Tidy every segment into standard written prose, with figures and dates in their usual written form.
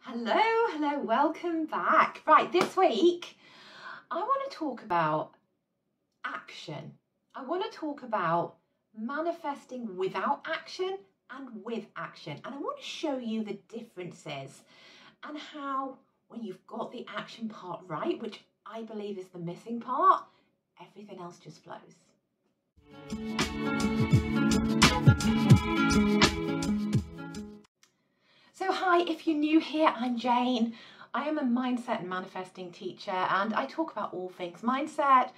Hello, welcome back. Right, this week I want to talk about action. I want to talk about manifesting without action and with action. And I want to show you the differences and how when you've got the action part right, which I believe is the missing part, everything else just flows. So hi, if you're new here, I'm Jane. I am a mindset and manifesting teacher and I talk about all things mindset,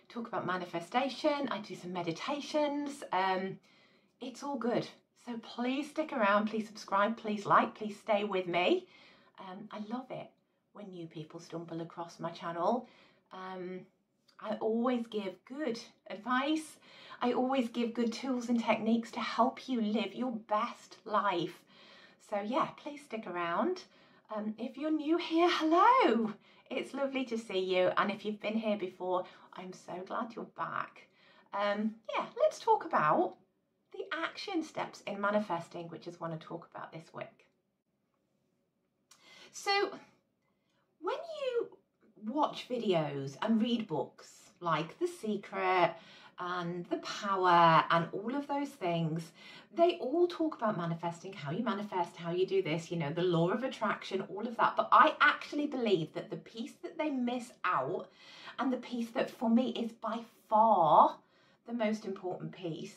talk about manifestation, I do some meditations, it's all good. So please stick around, please subscribe, please like, please stay with me. I love it when new people stumble across my channel. I always give good advice. I always give good tools and techniques to help you live your best life. So yeah, please stick around. If you're new here, hello. It's lovely to see you. And if you've been here before, I'm so glad you're back. Yeah, let's talk about the action steps in manifesting, which is what I talk about this week. So when you watch videos and read books like The Secret and The Power and all of those things, they all talk about manifesting, how you manifest, how you do this, you know, the law of attraction, all of that. But I actually believe that the piece that they miss out, and the piece that for me is by far the most important piece,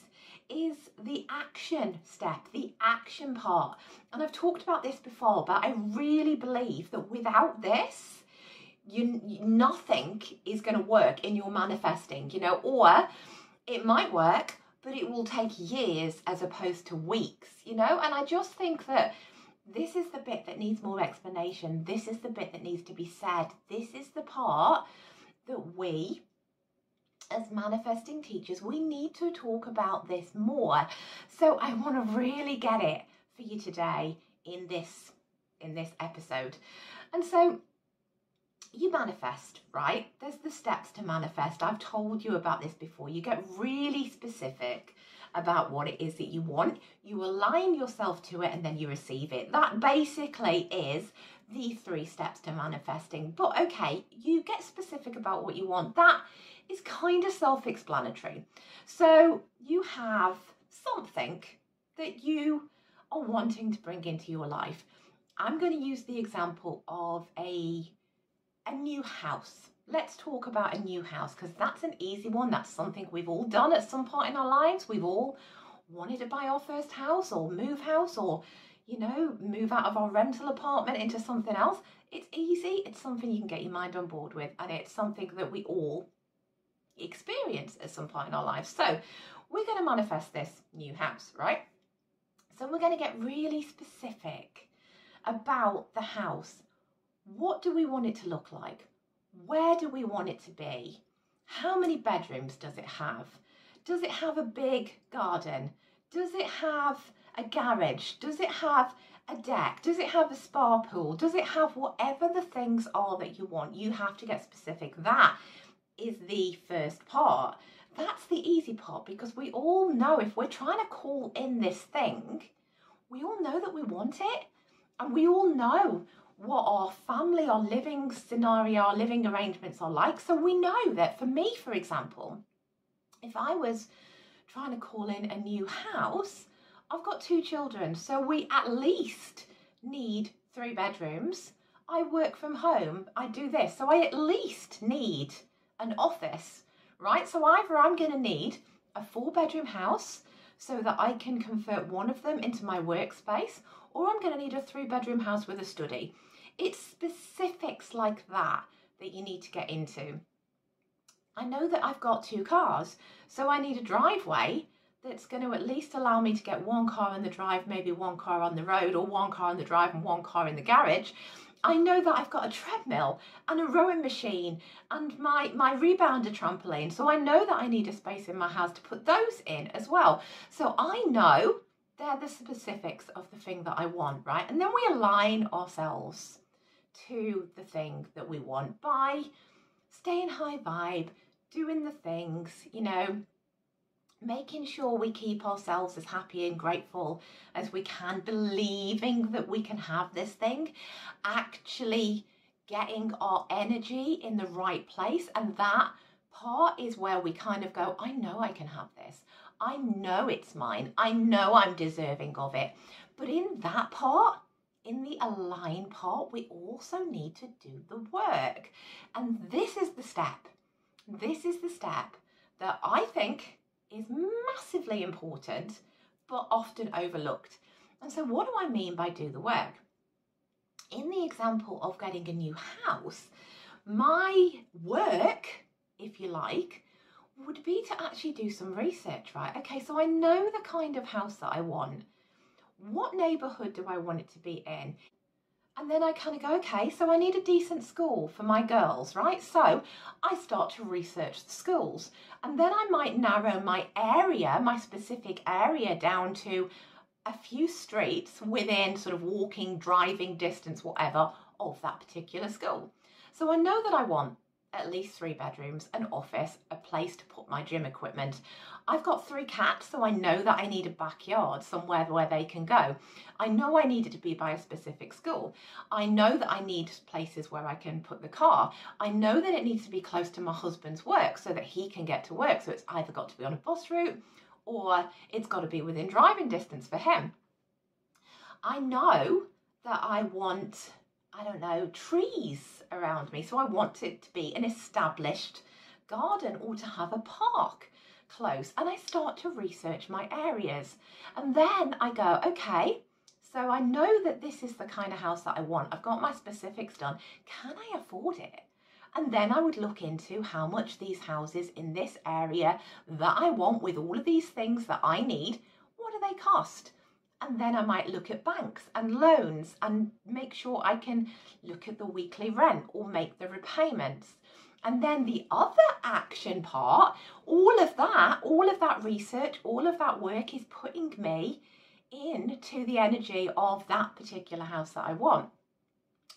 is the action step, the action part. And I've talked about this before, but I really believe that without this, nothing is going to work in your manifesting, you know, or it might work, but it will take years as opposed to weeks, you know. And I just think that this is the bit that needs more explanation. This is the bit that needs to be said. This is the part that we, as manifesting teachers, we need to talk about this more. So I want to really get it for you today in this episode. And so you manifest, right? There's the steps to manifest. I've told you about this before. You get really specific about what it is that you want. You align yourself to it and then you receive it. That basically is the 3 steps to manifesting. But okay, you get specific about what you want. That is kind of self-explanatory. So you have something that you are wanting to bring into your life. I'm going to use the example of a new house. Let's talk about a new house because that's an easy one. That's something we've all done at some point in our lives. We've all wanted to buy our first house or move house or, you know, move out of our rental apartment into something else. It's easy. It's something you can get your mind on board with, and it's something that we all experience at some point in our lives. So we're going to manifest this new house, right? So we're going to get really specific about the house. What do we want it to look like? Where do we want it to be? How many bedrooms does it have? Does it have a big garden? Does it have a garage? Does it have a deck? Does it have a spa pool? Does it have whatever the things are that you want? You have to get specific. That is the first part. That's the easy part because we all know if we're trying to call in this thing, we all know that we want it, and we all know what our family, our living scenario, our living arrangements are like. So we know that for me, for example, if I was trying to call in a new house, I've got 2 children. So we at least need 3 bedrooms. I work from home. I do this. So I at least need an office, right? So either I'm going to need a 4-bedroom house so that I can convert one of them into my workspace, or I'm going to need a 3-bedroom house with a study. It's specifics like that that you need to get into. I know that I've got 2 cars, so I need a driveway that's going to at least allow me to get 1 car in the drive, maybe 1 car on the road, or 1 car in the drive and 1 car in the garage. I know that I've got a treadmill and a rowing machine and my rebounder trampoline. So I know that I need a space in my house to put those in as well. So I know they're the specifics of the thing that I want, right? And then we align ourselves to the thing that we want by staying high vibe, doing the things, you know, making sure we keep ourselves as happy and grateful as we can, believing that we can have this thing, actually getting our energy in the right place. And that part is where we kind of go, I know I can have this. I know it's mine. I know I'm deserving of it. But in that part, in the align part, we also need to do the work. And this is the step. This is the step that I think is massively important, but often overlooked. And so what do I mean by do the work? In the example of getting a new house, my work, if you like, would be to actually do some research, right? Okay, so I know the kind of house that I want. What neighborhood do I want it to be in? And then I kind of go, okay, so I need a decent school for my girls, right? So I start to research the schools. And then I might narrow my area, my specific area, down to a few streets within sort of walking, driving distance, whatever, of that particular school. So I know that I want at least 3 bedrooms, an office, a place to put my gym equipment. I've got 3 cats, so I know that I need a backyard somewhere where they can go. I know I need it to be by a specific school. I know that I need places where I can put the car. I know that it needs to be close to my husband's work so that he can get to work. So it's either got to be on a bus route or it's got to be within driving distance for him. I know that I want, I don't know, trees around me. So I want it to be an established garden or to have a park close. And I start to research my areas. And then I go, okay, so I know that this is the kind of house that I want. I've got my specifics done. Can I afford it? And then I would look into how much these houses in this area that I want with all of these things that I need, what do they cost? And then I might look at banks and loans and make sure I can look at the weekly rent or make the repayments. And then the other action part, all of that research, all of that work is putting me into the energy of that particular house that I want.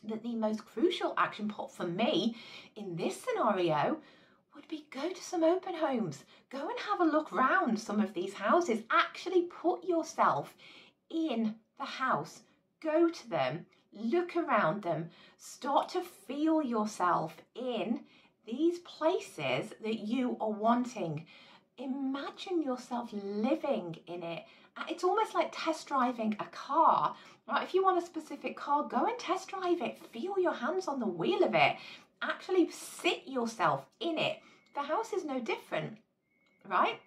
That the most crucial action part for me in this scenario would be go to some open homes, go and have a look round some of these houses, actually put yourself in the house, go to them, look around them, start to feel yourself in these places that you are wanting. Imagine yourself living in it. It's almost like test driving a car, right? If you want a specific car, go and test drive it. Feel your hands on the wheel of it. Actually sit yourself in it. The house is no different, right?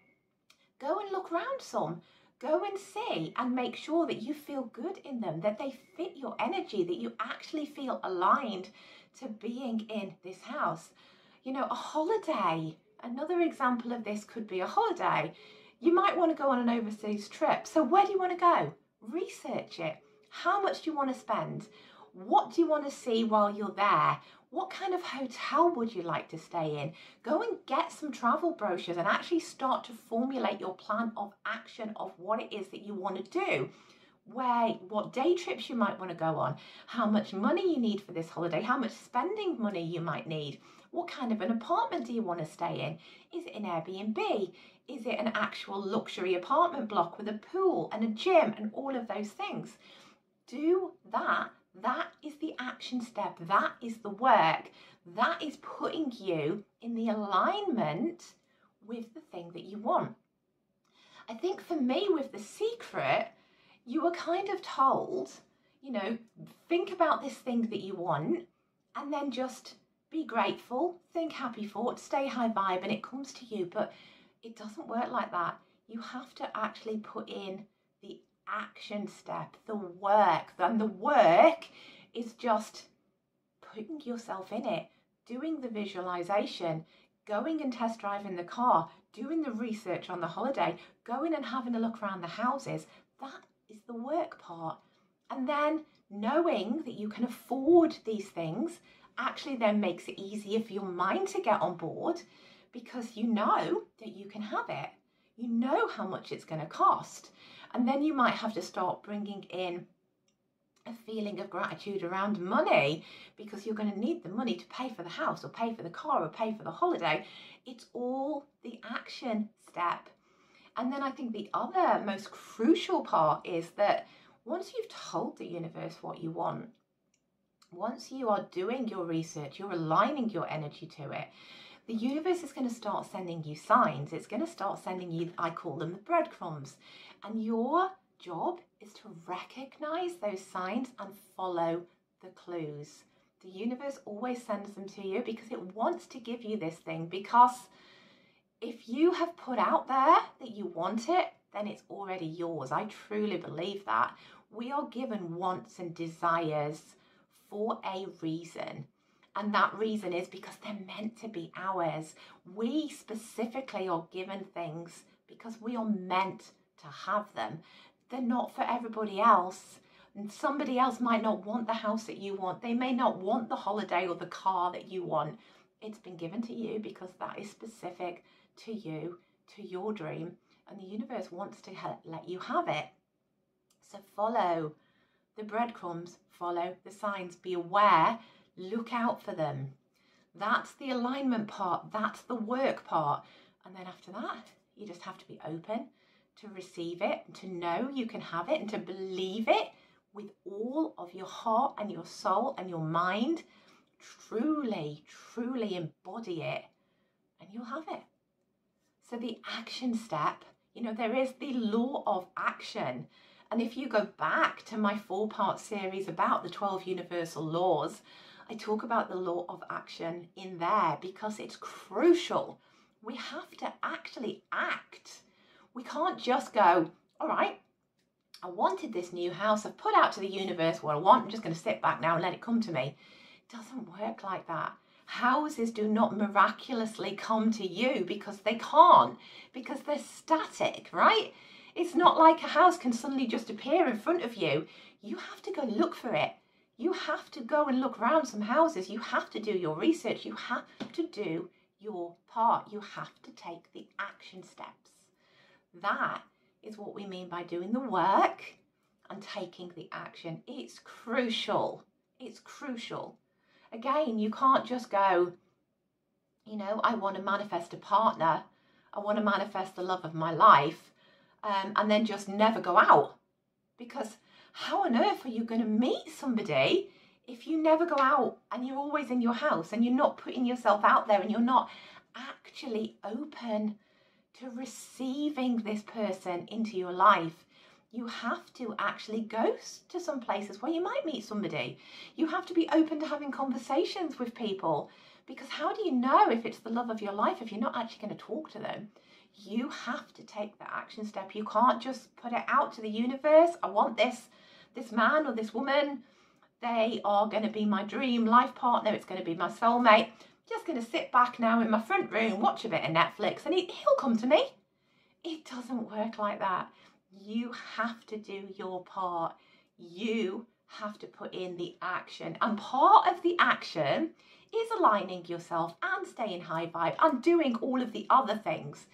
Go and look around some. Go and see and make sure that you feel good in them, that they fit your energy, that you actually feel aligned to being in this house. You know, a holiday, another example of this could be a holiday. You might want to go on an overseas trip. So where do you want to go? Research it. How much do you want to spend? What do you want to see while you're there? What kind of hotel would you like to stay in? Go and get some travel brochures and actually start to formulate your plan of action of what it is that you want to do. What day trips you might want to go on, how much money you need for this holiday, how much spending money you might need, what kind of an apartment do you want to stay in? Is it an Airbnb? Is it an actual luxury apartment block with a pool and a gym and all of those things? Do that. That is the action step. That is the work. That is putting you in the alignment with the thing that you want. I think for me with The Secret, you were kind of told, you know, think about this thing that you want and then just be grateful, think happy thoughts, stay high vibe, and it comes to you. But it doesn't work like that. You have to actually put in the action step, the work. And the work is just putting yourself in it, doing the visualization, going and test driving the car, doing the research on the holiday, going and having a look around the houses. That is the work part. And then knowing that you can afford these things actually then makes it easier for your mind to get on board, because you know that you can have it. You know how much it's going to cost. And then you might have to start bringing in a feeling of gratitude around money, because you're going to need the money to pay for the house or pay for the car or pay for the holiday. It's all the action step. And then I think the other most crucial part is that once you've told the universe what you want, once you are doing your research, you're aligning your energy to it, the universe is going to start sending you signs. It's going to start sending you, I call them the breadcrumbs. And your job is to recognize those signs and follow the clues. The universe always sends them to you because it wants to give you this thing, because if you have put out there that you want it, then it's already yours. I truly believe that. We are given wants and desires for a reason. And that reason is because they're meant to be ours. We specifically are given things because we are meant to have them. They're not for everybody else. And somebody else might not want the house that you want. They may not want the holiday or the car that you want. It's been given to you because that is specific to you, to your dream. And the universe wants to let you have it. So follow the breadcrumbs, follow the signs, be aware, look out for them. That's the alignment part, that's the work part. And then after that, you just have to be open to receive it, and to know you can have it, and to believe it with all of your heart and your soul and your mind. Truly, truly embody it, and you'll have it. So the action step, there is the law of action. And if you go back to my 4-part series about the 12 universal laws, I talk about the law of action in there because it's crucial. We have to actually act. We can't just go, all right, I wanted this new house. I've put out to the universe what I want. I'm just going to sit back now and let it come to me. It doesn't work like that. Houses do not miraculously come to you because they can't, because they're static, right? It's not like a house can suddenly just appear in front of you. You have to go look for it. You have to go and look around some houses. You have to do your research. You have to do your part. You have to take the action steps. That is what we mean by doing the work and taking the action. It's crucial. It's crucial. Again, you can't just go, I want to manifest a partner. I want to manifest the love of my life, and then just never go out. Because how on earth are you going to meet somebody if you never go out and you're always in your house and you're not putting yourself out there and you're not actually open to receiving this person into your life? You have to actually go to some places where you might meet somebody. You have to be open to having conversations with people, because how do you know if it's the love of your life if you're not actually going to talk to them? You have to take the action step. You can't just put it out to the universe. I want this man or this woman. They are going to be my dream life partner. It's going to be my soulmate. Just going to sit back now in my front room, watch a bit of Netflix, and he'll come to me. It doesn't work like that. You have to do your part. You have to put in the action. And part of the action is aligning yourself and staying high vibe and doing all of the other things.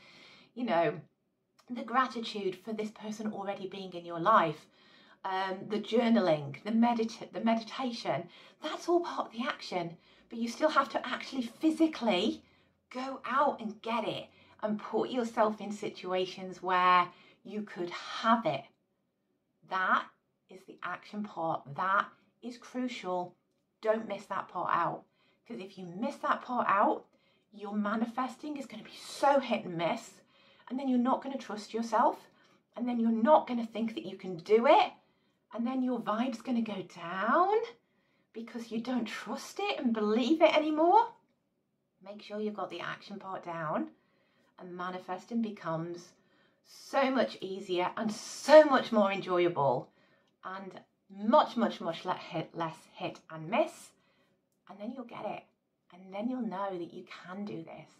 The gratitude for this person already being in your life, the journaling, the meditation, that's all part of the action. But you still have to actually physically go out and get it and put yourself in situations where you could have it. That is the action part. That is crucial. Don't miss that part out. Because if you miss that part out, your manifesting is going to be so hit and miss. And then you're not going to trust yourself. And then you're not going to think that you can do it. And then your vibe's going to go down because you don't trust it and believe it anymore. Make sure you've got the action part down, and manifesting becomes so much easier and so much more enjoyable, and much less hit and miss. And then you'll get it, and then you'll know that you can do this,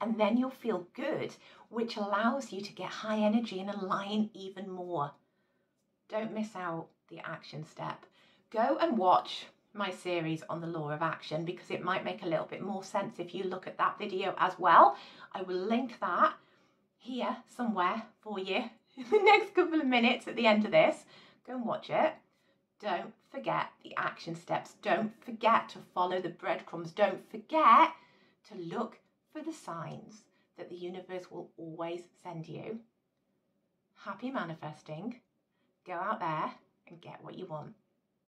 and then you'll feel good, which allows you to get high energy and align even more. Don't miss out the action step. Go and watch my series on the law of action, because it might make a little bit more sense if you look at that video as well. I will link that here somewhere for you in the next couple of minutes at the end of this. Go and watch it. Don't forget the action steps. Don't forget to follow the breadcrumbs. Don't forget to look for the signs that the universe will always send you. happy manifesting. Go out there and get what you want.